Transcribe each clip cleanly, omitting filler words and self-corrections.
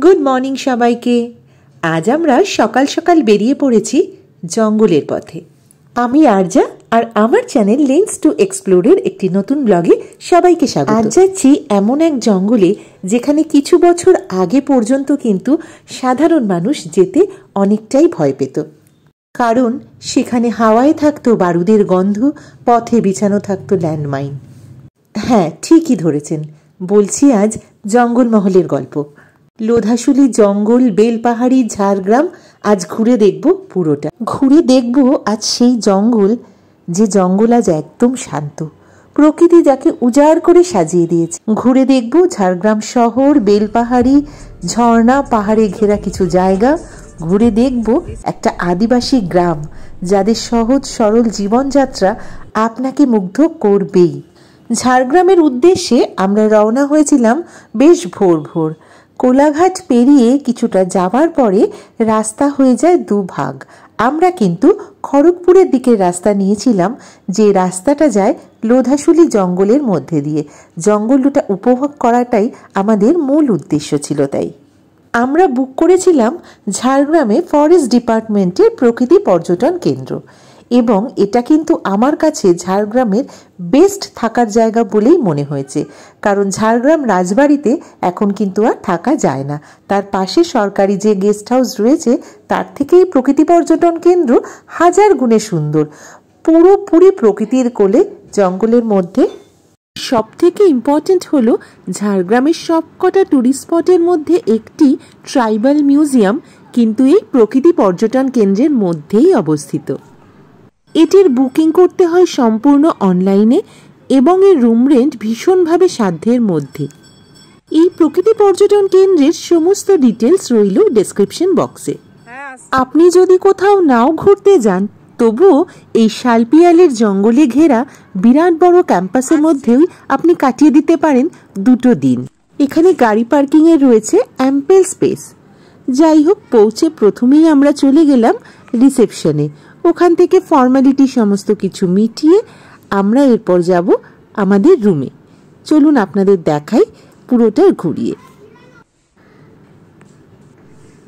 Good morning সবাইকে। আজ আমরা সকাল সকাল বেরিয়ে পড়েছি জঙ্গলের পথে। আমি আরজা, আর আমার চ্যানেল লেন্স টু এক্সপ্লোরের একটি নতুন ব্লগে সবাইকে স্বাগত। আজ যাচ্ছি এমন এক জঙ্গলে যেখানে কিছু বছর আগে পর্যন্ত কিন্তু সাধারণ মানুষ যেতে অনেকটাই ভয় পেত, কারণ সেখানে হাওয়ায় থাকতো বারুদের গন্ধ, পথে বিছানো থাকতো ল্যান্ডমাইন। হ্যাঁ, ঠিকই ধরেছেন, বলছি আজ জঙ্গলমহলের গল্প। লোধাশুলি জঙ্গল, বেলপাহাড়ি, ঝাড়গ্রাম আজ ঘুরে দেখব পুরোটা। ঘুরে দেখব আজ সেই জঙ্গল, যে জঙ্গল আজ একদম শান্ত, প্রকৃতি যাকে উজাড় করে সাজিয়ে দিয়েছে। ঘুরে দেখব ঝাড়গ্রাম শহর, বেলপাহাড়ি, ঝর্ণা, পাহাড়ে ঘেরা কিছু জায়গা। ঘুরে দেখব একটা আদিবাসী গ্রাম যাদের সহজ সরল জীবনযাত্রা আপনাকে মুগ্ধ করবেই। ঝাড়গ্রামের উদ্দেশ্যে আমরা রওনা হয়েছিলাম বেশ ভোর ভোর। কোলাঘাট পেরিয়ে কিছুটা যাওয়ার পরে রাস্তা হয়ে যায় দুভাগ। আমরা কিন্তু খড়গপুরের দিকের রাস্তা নিয়েছিলাম, যে রাস্তাটা যায় লোধাশুলি জঙ্গলের মধ্যে দিয়ে। জঙ্গলটা উপভোগ করাটাই আমাদের মূল উদ্দেশ্য ছিল। তাই আমরা বুক করেছিলাম ঝাড়গ্রামে ফরেস্ট ডিপার্টমেন্টের প্রকৃতি পর্যটন কেন্দ্র, এবং এটা কিন্তু আমার কাছে ঝাড়গ্রামের বেস্ট থাকার জায়গা বলেই মনে হয়েছে, কারণ ঝাড়গ্রাম রাজবাড়িতে এখন কিন্তু আর থাকা যায় না। তার পাশে সরকারি যে গেস্ট হাউস রয়েছে, তার থেকেই প্রকৃতি পর্যটন কেন্দ্র হাজার গুণে সুন্দর, পুরোপুরি প্রকৃতির কোলে জঙ্গলের মধ্যে। সব থেকে ইম্পর্টেন্ট হলো ঝাড়গ্রামের সবকটা ট্যুরিস্ট স্পটের মধ্যে একটি ট্রাইবাল মিউজিয়াম কিন্তু এই প্রকৃতি পর্যটন কেন্দ্রের মধ্যেই অবস্থিত। এটির বুকিং করতে হয় সম্পূর্ণ অনলাইনে, এবং এর রুম রেন্ট ভীষণভাবে সাধ্যের মধ্যে। এই প্রকৃতি পর্যটন কেন্দ্রের সমস্ত ডিটেলস রইল ডেসক্রিপশন বক্সে। আপনি যদি কোথাও নাও ঘুরতে যান, তবুও এই শালপিয়ালের জঙ্গলে ঘেরা বিরাট বড় ক্যাম্পাসের মধ্যেই আপনি কাটিয়ে দিতে পারেন 2 দিন। এখানে গাড়ি পার্কিংয়ের রয়েছে অ্যাম্পেল স্পেস। যাই হোক, পৌঁছে প্রথমেই আমরা চলে গেলাম রিসেপশনে। ওখান থেকে ফর্মালিটি সমস্ত কিছু মিটিয়ে আমরা এরপর যাব আমাদের রুমে। চলুন আপনাদের দেখাই পুরোটা ঘুরিয়ে।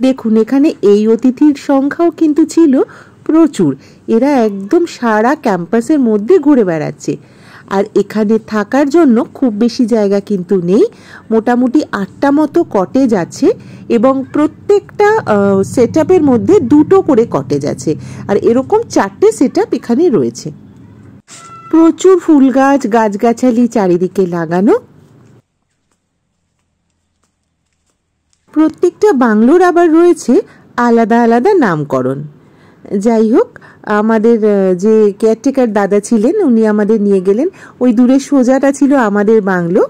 দেখুন, এখানে এই অতিথির সংখ্যাও কিন্তু ছিল প্রচুর। এরা একদম সারা ক্যাম্পাসের মধ্যে ঘুরে বেড়াচ্ছে। আর এখানে থাকার জন্য খুব বেশি জায়গা কিন্তু নেই, মোটামুটি 8টা মতো কটেজ আছে, এবং প্রত্যেকটা সেটআপের মধ্যে 2টো করে কটেজ আছে। আর এরকম 4টে সেটআপ এখানে রয়েছে। প্রচুর ফুল গাছ, গাছগাছালি চারিদিকে লাগানো। প্রত্যেকটা বাংলোর আবার রয়েছে আলাদা আলাদা নামকরণ। যাই হোক, আমাদের যে কেয়ারটেকার দাদা ছিলেন, উনি আমাদের নিয়ে গেলেন। ওই দূরে সোজাটা ছিল আমাদের বাংলো।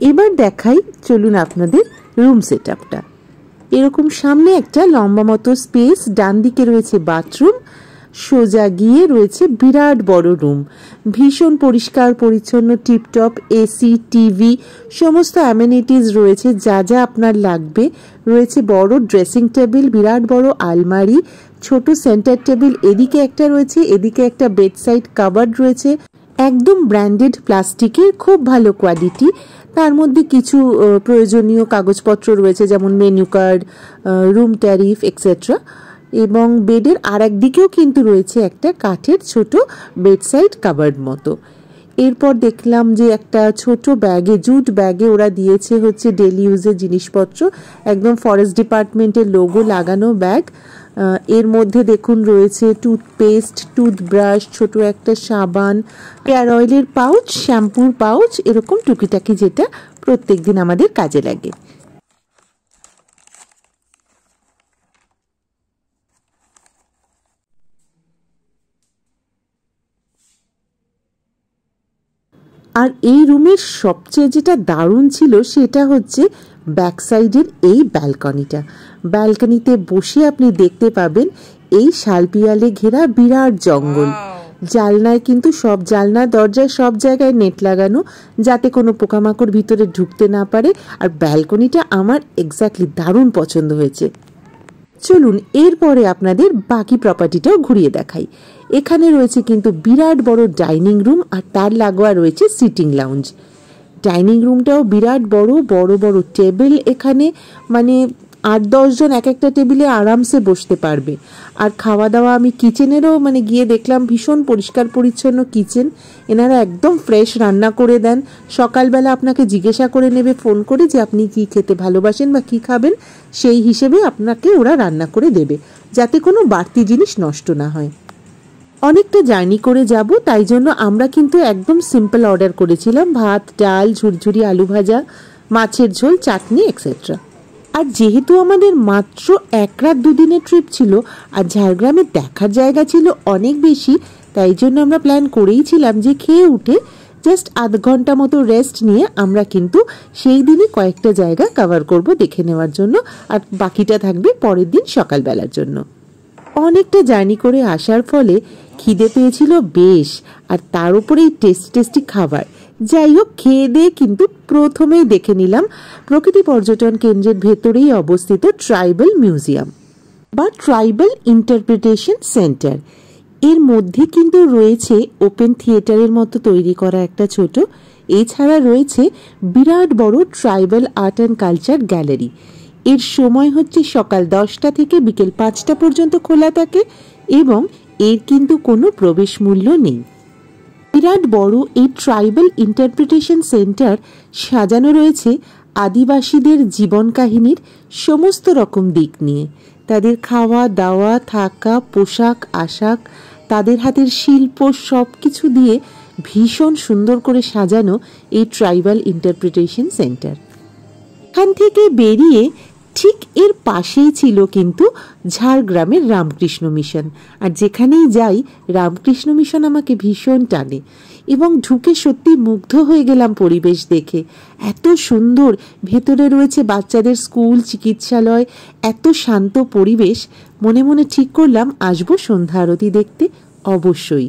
এবার দেখাই, চলুন আপনাদের রুম সেটআপটা। এরকম সামনে একটা লম্বা মতো স্পেস, ডান দিকে রয়েছে বাথরুম, সোজা গিয়ে রয়েছে বিরাট বড় রুম। ভীষণ পরিষ্কার পরিচ্ছন্ন, টিপটপ, এসি, টিভি, সমস্ত অ্যামেনিটিস রয়েছে যা যা আপনার লাগবে। রয়েছে বড় ড্রেসিং টেবিল, বিরাট বড় আলমারি, ছোট সেন্টার টেবিল, এদিকে একটা রয়েছে, এদিকে একটা বেডসাইড কাভার্ড রয়েছে, একদম ব্র্যান্ডেড প্লাস্টিকের, খুব ভালো কোয়ালিটি। তার মধ্যে কিছু প্রয়োজনীয় কাগজপত্র রয়েছে, যেমন menu card, room tariff etcetera. এবং বেডের আর একদিকেও কিন্তু রয়েছে একটা কাঠের ছোট বেডসাইড কাভার্ড মতো। এরপর দেখলাম যে একটা ছোট ব্যাগে, জুট ব্যাগে ওরা দিয়েছে হচ্ছে ডেলি ইউজের জিনিসপত্র, একদম ফরেস্ট ডিপার্টমেন্টের লোগো লাগানো ব্যাগ। এর মধ্যে দেখুন রয়েছে টুথপেস্ট, টুথব্রাশ, ছোট একটা সাবান, হেয়ার অয়েলের পাউচ, শ্যাম্পুর পাউচ, এরকম টুকিটাকি যেটা প্রত্যেকদিন আমাদের কাজে লাগে। আর এই রুমের সবচেয়ে যেটা দারুণ ছিল সেটা হচ্ছে ব্যাক সাইডের এই ব্যালকনিটা। ব্যালকনিতে বসে আপনি দেখতে পাবেন এই শালপিয়ালে ঘেরা বিরাট জঙ্গল। জানলায় কিন্তু সব জানলা দরজায় সব জায়গায় নেট লাগানো, যাতে কোনো পোকামাকড় ভিতরে ঢুকতে না পারে। আর ব্যালকনিটা আমার এক্স্যাক্টলি দারুণ পছন্দ হয়েছে। চলুন এরপরে আপনাদের বাকি প্রপার্টিটাও ঘুরিয়ে দেখাই। এখানে রয়েছে কিন্তু বিরাট বড় ডাইনিং রুম, আর তার লাগোয়া রয়েছে সিটিং লাউঞ্জ। ডাইনিং রুমটাও বিরাট বড়, বড় বড় টেবিল এখানে, মানে 8-10 জন এক একটা টেবিলে আরামসে বসতে পারবে। আর খাওয়া দাওয়া আমি কিচেনেরও গিয়ে দেখলাম, ভীষণ পরিষ্কার পরিচ্ছন্ন কিচেন। এনারা একদম ফ্রেশ রান্না করে দেন। সকালবেলা আপনাকে জিজ্ঞাসা করে নেবে ফোন করে যে আপনি কি খেতে ভালোবাসেন বা কি খাবেন, সেই হিসেবে আপনাকে ওরা রান্না করে দেবে, যাতে কোনো বাড়তি জিনিস নষ্ট না হয়। অনেকটা জার্নি করে যাব, তাই জন্য আমরা কিন্তু একদম সিম্পল অর্ডার করেছিলাম, ভাত, ডাল, ঝুরঝুরি আলু ভাজা, মাছের ঝোল, চাটনি এক্সেট্রা। আর যেহেতু আমাদের মাত্র 1 রাত 2 দিনের ট্রিপ ছিল, আর ঝাড়গ্রামে দেখার জায়গা ছিল অনেক বেশি, তাই জন্য আমরা প্ল্যান করেইছিলাম যে খেয়ে উঠে জাস্ট আধ ঘন্টা মতো রেস্ট নিয়ে আমরা কিন্তু সেই দিনই কয়েকটা জায়গা কভার করব দেখে নেওয়ার জন্য, আর বাকিটা থাকবে পরের দিন সকালবেলার জন্য। অনেকটা জার্নি করে আসার ফলে খিদে পেয়েছিল বেশ, আর তার উপরেই টেস্টি খাবার। যাই হোক, খেয়ে দিয়ে কিন্তু প্রথমেই দেখে নিলাম প্রকৃতি পর্যটন কেন্দ্রের ভেতরেই অবস্থিত ট্রাইবাল মিউজিয়াম বা ট্রাইবাল ইন্টারপ্রিটেশন সেন্টার। এর মধ্যে কিন্তু রয়েছে ওপেন থিয়েটারের মতো তৈরি করা একটা ছোট, এছাড়া রয়েছে বিরাট বড় tribal art and culture gallery. এর সময় হচ্ছে সকাল 10টা থেকে বিকেল 5টা পর্যন্ত খোলা থাকে, এবং এর কিন্তু কোনো প্রবেশ মূল্য নেই। বিরাট বড় এই ট্রাইবাল ইন্টারপ্রিটেশন সেন্টার সাজানো রয়েছে আদিবাসীদের জীবন কাহিনীর সমস্ত রকম দিক নিয়ে। তাদের খাওয়া দাওয়া, থাকা, পোশাক আশাক, তাদের হাতের শিল্প, সব কিছু দিয়ে ভীষণ সুন্দর করে সাজানো এই ট্রাইবাল ইন্টারপ্রিটেশন সেন্টার। এখান থেকে বেরিয়ে ঠিক এর পাশেই ছিল কিন্তু ঝাড়গ্রামের রামকৃষ্ণ মিশন। আর যেখানেই যাই রামকৃষ্ণ মিশন আমাকে ভীষণ টানে, এবং ঢুকে সত্যি মুগ্ধ হয়ে গেলাম পরিবেশ দেখে। এত সুন্দর, ভেতরে রয়েছে বাচ্চাদের স্কুল, চিকিৎসালয়, এত শান্ত পরিবেশ। মনে মনে ঠিক করলাম আসবো সন্ধ্যা আরতি দেখতে অবশ্যই।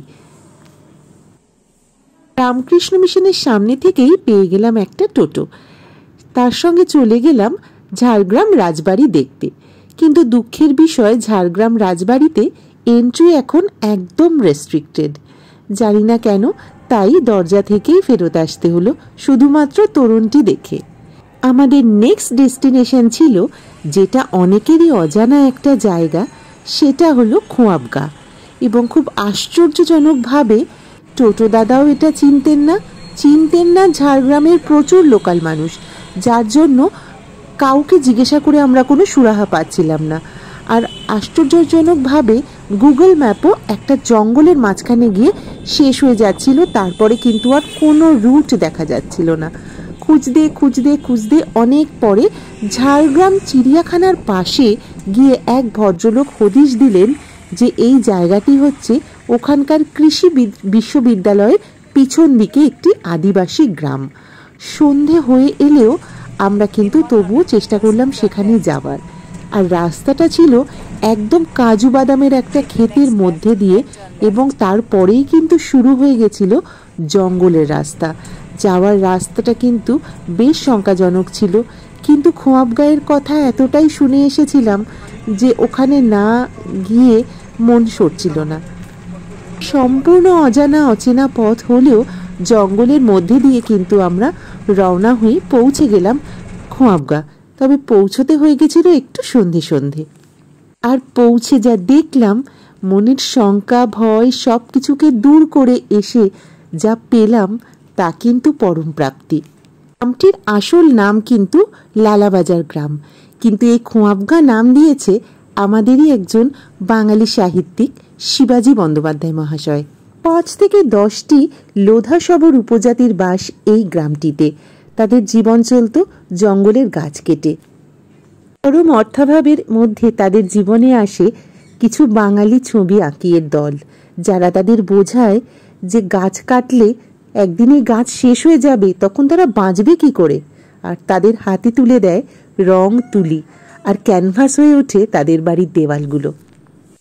রামকৃষ্ণ মিশনের সামনে থেকেই পেয়ে গেলাম একটা টোটো, তার সঙ্গে চলে গেলাম ঝাড়গ্রাম রাজবাড়ি দেখতে। কিন্তু দুঃখের বিষয়, ঝাড়গ্রাম রাজবাড়িতে এন্ট্রি এখন একদম রেস্ট্রিক্টেড। জানি না কেন, তাই দরজা থেকেই ফেরত আসতে হলো শুধুমাত্র তোরণটি দেখে। আমাদের নেক্সট ডেস্টিনেশন ছিল, যেটা অনেকেরই অজানা একটা জায়গা, সেটা হলো খোয়াবগা। এবং খুব আশ্চর্যজনকভাবে টোটো দাদাও এটা চিনতেন না ঝাড়গ্রামের প্রচুর লোকাল মানুষ, যার জন্য কাউকে জিজ্ঞাসা করে আমরা কোনো সুরাহা পাচ্ছিলাম না। আর আশ্চর্যজনকভাবে গুগল ম্যাপও একটা জঙ্গলের মাঝখানে গিয়ে শেষ হয়ে যাচ্ছিল, তারপরে কিন্তু আর কোনো রুট দেখা যাচ্ছিল না। খুঁজতে অনেক পরে ঝাড়গ্রাম চিড়িয়াখানার পাশে গিয়ে এক ভদ্রলোক হদিশ দিলেন যে এই জায়গাটি হচ্ছে ওখানকার কৃষি বিশ্ববিদ্যালয়ের পিছন দিকে একটি আদিবাসী গ্রাম। সন্ধে হয়ে এলেও আমরা কিন্তু তবুও চেষ্টা করলাম সেখানে যাওয়ার। আর রাস্তাটা ছিল একদম কাজু বাদামের একটা ক্ষেতের মধ্যে দিয়ে, এবং তারপরেই কিন্তু শুরু হয়ে গেছিল জঙ্গলের রাস্তা। যাওয়ার রাস্তাটা কিন্তু বেশ শঙ্কাজনক ছিল, কিন্তু খোয়াবগাঁয়ের কথা এতটাই শুনে এসেছিলাম যে ওখানে না গিয়ে মন সরছিল না। সম্পূর্ণ অচেনা পথ হলেও জঙ্গলের মধ্যে দিয়ে কিন্তু আমরা রওনা হয়ে পৌঁছে গেলাম খোয়াবগা। তবে পৌঁছতে হয়ে গেছিল একটু সন্ধে। আর পৌঁছে যা দেখলাম, মনের শঙ্কা ভয় সব কিছুকে দূর করে এসে যা পেলাম তা কিন্তু পরম প্রাপ্তি। গ্রামটির আসল নাম কিন্তু লালাবাজার গ্রাম, কিন্তু এই খোয়াবগা নাম দিয়েছে আমাদেরই একজন বাঙালি সাহিত্যিক শিবাজী বন্দ্যোপাধ্যায় মহাশয়। 5 থেকে 10টি লোধা শবর উপজাতির বাস এই গ্রামটিতে। তাদের জীবন চলত জঙ্গলের গাছ কেটে। পরম অর্থাভাবের মধ্যে তাদের জীবনে আসে কিছু বাঙালি ছবি আঁকিয়ের দল, যারা তাদের বোঝায় যে গাছ কাটলে একদিনে গাছ শেষ হয়ে যাবে, তখন তারা বাঁচবে কি করে। আর তাদের হাতে তুলে দেয় রং তুলি, আর ক্যানভাস হয়ে ওঠে তাদের বাড়ির দেওয়ালগুলো।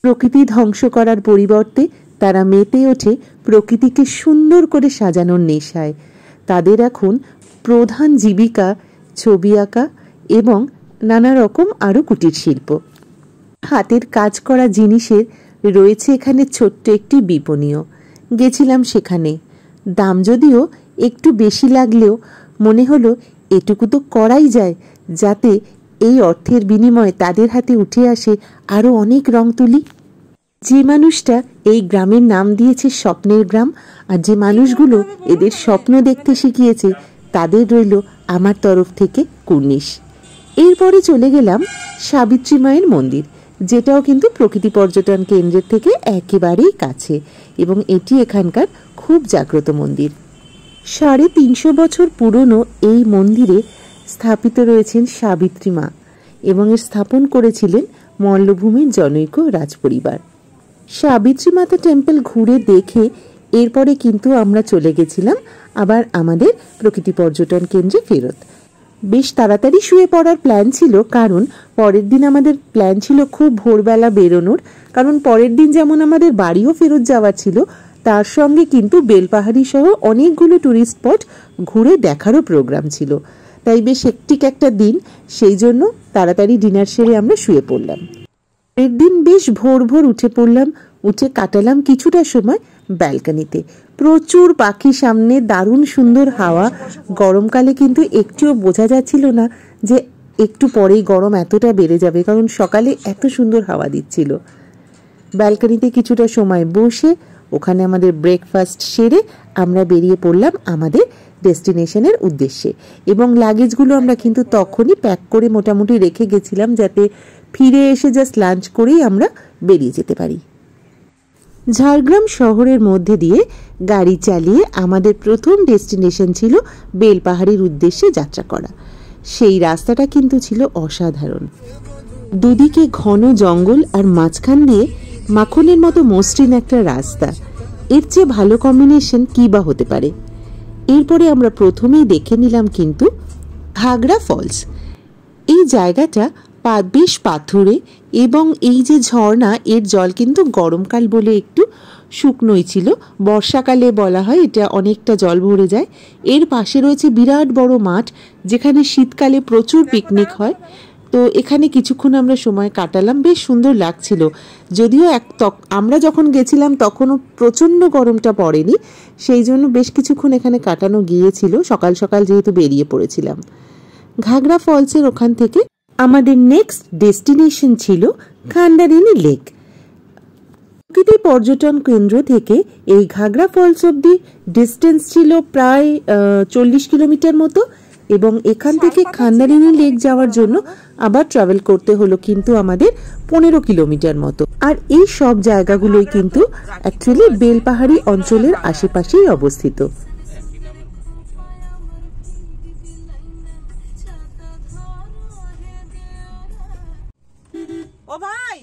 প্রকৃতি ধ্বংস করার পরিবর্তে তারা মেতে ওঠে প্রকৃতিকে সুন্দর করে সাজানোর নেশায়। তাদের এখন প্রধান জীবিকা ছবি আঁকা এবং নানা রকম আরও কুটির শিল্প। হাতের কাজ করা জিনিসের রয়েছে এখানে ছোট্ট একটি বিপণীও। গেছিলাম সেখানে। দাম যদিও একটু বেশি লাগলেও মনে হলো এটুকু তো করাই যায়, যাতে এই অর্থের বিনিময়ে তাদের হাতে উঠে আসে আরও অনেক রং তুলি। যে মানুষটা এই গ্রামের নাম দিয়েছে স্বপ্নের গ্রাম, আর যে মানুষগুলো এদের স্বপ্ন দেখতে শিখিয়েছে, তাদের রইল আমার তরফ থেকে কুর্নিশ। এরপরে চলে গেলাম সাবিত্রী মায়ের মন্দির, যেটাও কিন্তু প্রকৃতি পর্যটন কেন্দ্রের থেকে একেবারেই কাছে এবং এটি এখানকার খুব জাগ্রত মন্দির। 350 বছর পুরনো এই মন্দিরে স্থাপিত রয়েছেন সাবিত্রী মা এবং এর স্থাপন করেছিলেন মল্লভূমির জনৈক রাজপরিবার। সাবিত্রী মাতা টেম্পল ঘুরে দেখে এরপরে কিন্তু আমরা চলে গেছিলাম আবার আমাদের প্রকৃতি পর্যটন কেন্দ্রে ফেরত। বেশ তাড়াতাড়ি শুয়ে পড়ার প্ল্যান ছিল, কারণ পরের দিন আমাদের প্ল্যান ছিল খুব ভোরবেলা বেরোনোর, কারণ পরের দিন যেমন আমাদের বাড়িও ফেরত যাওয়ার ছিল, তার সঙ্গে কিন্তু বেলপাহাড়ি সহ অনেকগুলো ট্যুরিস্ট স্পট ঘুরে দেখারও প্রোগ্রাম ছিল। তাই বেশ হেক্টিক একটা দিন, সেই জন্য তাড়াতাড়ি ডিনার সেরে আমরা শুয়ে পড়লাম। পরের দিন বেশ ভোর ভোর উঠে পড়লাম, উঠে কাটালাম কিছুটা সময় ব্যালকনিতে। প্রচুর পাখি সামনে, দারুণ সুন্দর হাওয়া। গরমকালে কিন্তু একটুও বোঝা যাচ্ছিল না যে একটু পরেই গরম এতটা বেড়ে যাবে, কারণ সকালে এত সুন্দর হাওয়া দিচ্ছিল। ব্যালকনিতে কিছুটা সময় বসে ওখানে আমাদের ব্রেকফাস্ট সেরে আমরা বেরিয়ে পড়লাম আমাদের ডেস্টিনেশনের উদ্দেশ্যে। এবং লাগেজগুলো আমরা কিন্তু তখনই প্যাক করে মোটামুটি রেখে গেছিলাম, যাতে ফিরে এসে জাস্ট লাঞ্চ করেই আমরা বেরিয়ে যেতে পারি। ঝাড়গ্রাম শহরের মধ্যে দিয়ে গাড়ি চালিয়ে আমাদের প্রথম ডেস্টিনেশন ছিল বেলপাহাড়ির উদ্দেশ্যে যাত্রা করা। সেই রাস্তাটা কিন্তু ছিল অসাধারণ। দুদিকে ঘন জঙ্গল আর মাঝখান দিয়ে মাখনের মতো মসৃণ একটা রাস্তা। এর চেয়ে ভালো কম্বিনেশন কী বা হতে পারে। এরপরে আমরা প্রথমেই দেখে নিলাম কিন্তু ঘাগড়া ফলস। এই জায়গাটা বেশ পাথুরে এবং এই যে ঝর্ণা, এর জল কিন্তু গরমকাল বলে একটু শুকনোই ছিল, বর্ষাকালে বলা হয় এটা অনেকটা জল ভরে যায়। এর পাশে রয়েছে বিরাট বড় মাঠ, যেখানে শীতকালে প্রচুর পিকনিক হয়। তো এখানে কিছুক্ষণ আমরা সময় কাটালাম, বেশ সুন্দর লাগছিল। যদিও আমরা যখন গেছিলাম তখনও প্রচণ্ড গরমটা পড়েনি, সেই জন্য বেশ কিছুক্ষণ এখানে কাটানো গিয়েছিল, সকাল সকাল যেহেতু বেরিয়ে পড়েছিলাম। ঘাগড়া ফলসের ওখান থেকে আমাদের নেক্সট ডেস্টিনেশন ছিল খান্ডারিনী লেক। প্রকৃতি পর্যটন কেন্দ্র থেকে এই ঘাগড়া ফলস অব্দি ডিস্টেন্স ছিল প্রায় 40 কিলোমিটার মতো, এবং এখান থেকে খান্ডারিনী লেক যাওয়ার জন্য আবার ট্রাভেল করতে হলো কিন্তু আমাদের 15 কিলোমিটার মতো। আর এই সব জায়গাগুলোই কিন্তু অ্যাকচুয়ালি বেলপাহাড়ি অঞ্চলের আশেপাশেই অবস্থিত। ও ভাই,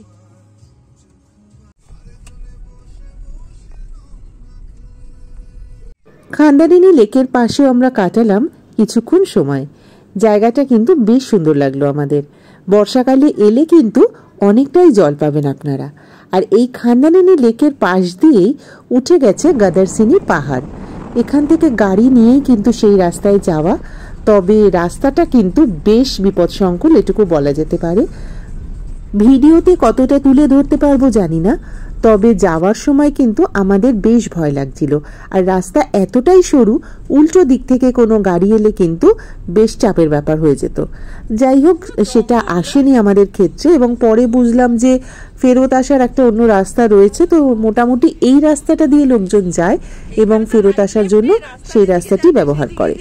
খান্ডারিনী লেকের পাশেও আমরা কাটালাম কিছুক্ষণ সময়। জায়গাটা কিন্তু বেশ সুন্দর লাগলো আমাদের। বর্ষাকালে এলে কিন্তু অনেকটাই জল পাবেন আপনারা। আর এই খান্ডারিনী লেকের পাশ দিয়েই উঠে গেছে গাদারসিনি পাহাড়। এখান থেকে গাড়ি নিয়েই কিন্তু সেই রাস্তায় যাওয়া, তবে রাস্তাটা কিন্তু বেশ বিপদসংকুল, এটুকু বলা যেতে পারে। ভিডিওতে কতটা তুলে ধরতে পারবো জানি না, তবে যাওয়ার সময় কিন্তু আমাদের বেশ ভয় লাগছিল। আর রাস্তা এতটাই সরু, উল্টো দিক থেকে কোনো গাড়ি এলে কিন্তু বেশ চাপের ব্যাপার হয়ে যেত। যাই হোক, সেটা আসেনি আমাদের ক্ষেত্রে, এবং পরে বুঝলাম যে ফেরত আসার একটা অন্য রাস্তা রয়েছে। তো মোটামুটি এই রাস্তাটা দিয়ে লোকজন যায় এবং ফেরত আসার জন্য সেই রাস্তাটি ব্যবহার করে।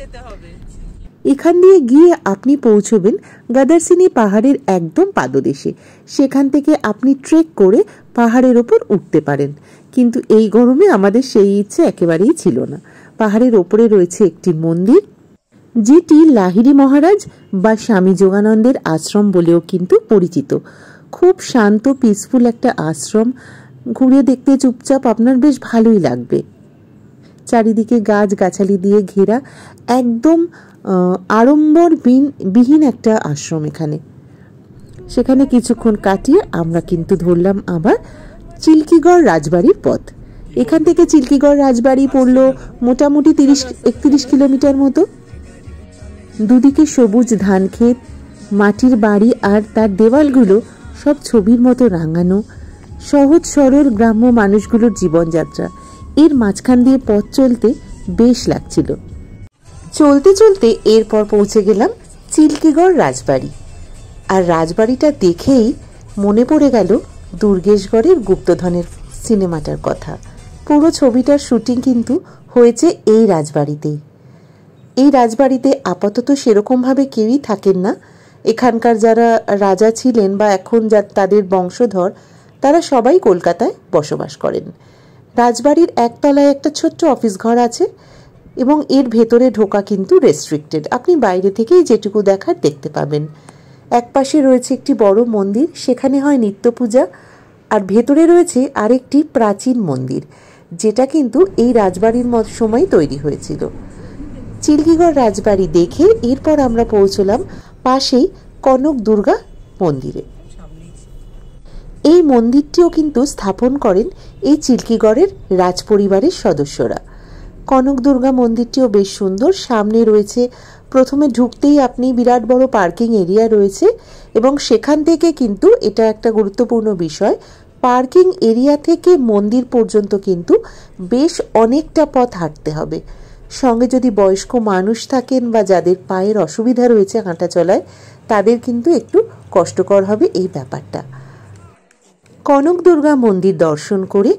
এখান দিয়ে গিয়ে আপনি পৌঁছবেন গাদারসিনি পাহাড়ের একদম পাদদেশে। সেখান থেকে আপনি ট্রেক করে পাহাড়ের ওপর উঠতে পারেন, কিন্তু এই গরমে আমাদের সেই ইচ্ছে একেবারেই ছিল না। পাহাড়ের ওপরে রয়েছে একটি মন্দির, যেটি লাহিড়ী মহারাজ বা স্বামী যোগানন্দের আশ্রম বলেও কিন্তু পরিচিত। খুব শান্ত পিসফুল একটা আশ্রম, ঘুরে দেখতে চুপচাপ আপনার বেশ ভালোই লাগবে। চারিদিকে গাছ গাছালি দিয়ে ঘেরা, একদম আড়ম্বর বিহীন একটা আশ্রম এখানে। সেখানে কিছুক্ষণ কাটিয়ে আমরা কিন্তু ধরলাম আবার চিল্কিগড় রাজবাড়ির পথ। এখান থেকে চিল্কিগড় রাজবাড়ি পড়ল মোটামুটি 30-31 কিলোমিটার মতো। দুদিকে সবুজ ধান ক্ষেত, মাটির বাড়ি, আর তার দেওয়ালগুলো সব ছবির মতো রাঙানো। সহজ সরল গ্রাম্য মানুষগুলোর জীবনযাত্রা, এর মাঝখান দিয়ে পথ চলতে বেশ লাগছিল। চলতে চলতে এরপর পৌঁছে গেলাম চিল্কিগড় রাজবাড়ি। আর রাজবাড়িটা দেখেই মনে পড়ে গেল দুর্গেশগড়ের গুপ্তধনের সিনেমাটার কথা। পুরো ছবিটার শুটিং কিন্তু হয়েছে এই রাজবাড়িতেই। এই রাজবাড়িতে আপাতত সেরকমভাবে কেউই থাকেন না। এখানকার যারা রাজা ছিলেন বা এখন যা তাদের বংশধর, তারা সবাই কলকাতায় বসবাস করেন। রাজবাড়ির একতলায় একটা ছোট্ট অফিস ঘর আছে এবং এর ভেতরে ঢোকা কিন্তু রেস্ট্রিক্টেড। আপনি বাইরে থেকেই যেটুকু দেখার দেখতে পাবেন। একপাশে রয়েছে একটি বড় মন্দির, সেখানে হয় নিত্য পূজা। আর ভেতরে রয়েছে আরেকটি প্রাচীন মন্দির, যেটা কিন্তু এই রাজবাড়ির সময় তৈরি হয়েছিল। চিল্কিগড় রাজবাড়ি দেখে এরপর আমরা পৌঁছলাম পাশেই কনক দুর্গা মন্দিরে। এই মন্দিরটিও কিন্তু স্থাপন করেন এই চিল্কিগড়ের রাজপরিবারের সদস্যরা। কনক দুর্গা মন্দিরটিও বেশ সুন্দর। সামনে রয়েছে, প্রথমে ঢুকতেই আপনি বিরাট বড় পার্কিং এরিয়া রয়েছে এবং সেখান থেকে কিন্তু এটা একটা গুরুত্বপূর্ণ বিষয়, পার্কিং এরিয়া থেকে মন্দির পর্যন্ত কিন্তু বেশ অনেকটা পথ হাঁটতে হবে। সঙ্গে যদি বয়স্ক মানুষ থাকেন বা যাদের পায়ের অসুবিধা রয়েছে হাঁটা চলায়, তাদের কিন্তু একটু কষ্টকর হবে এই ব্যাপারটা। কনক দুর্গা মন্দির দর্শন করে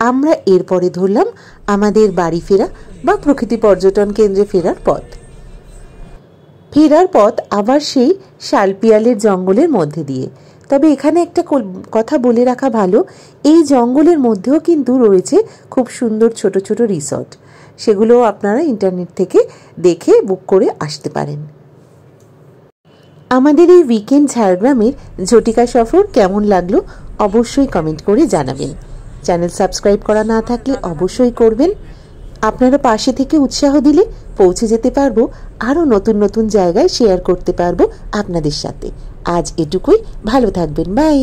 আমরা এরপরে ধরলাম আমাদের বাড়ি ফেরা বা প্রকৃতি পর্যটন কেন্দ্রে ফেরার পথ। ফেরার পথ আবার সেই শালপিয়ালের জঙ্গলের মধ্যে দিয়ে। তবে এখানে একটা কথা বলে রাখা ভালো, এই জঙ্গলের মধ্যেও কিন্তু রয়েছে খুব সুন্দর ছোট ছোট রিসর্ট, সেগুলো আপনারা ইন্টারনেট থেকে দেখে বুক করে আসতে পারেন। আমাদের এই উইকেন্ড ঝাড়গ্রামের ঝটিকা সফর কেমন লাগলো অবশ্যই কমেন্ট করে জানাবেন। চ্যানেল সাবস্ক্রাইব করা না থাকলে অবশ্যই করবেন। আপনারা পাশে থেকে উৎসাহ দিলে পৌঁছে যেতে পারবো, আরও নতুন নতুন জায়গায় শেয়ার করতে পারবো আপনাদের সাথে। আজ এটুকুই, ভালো থাকবেন, বাই।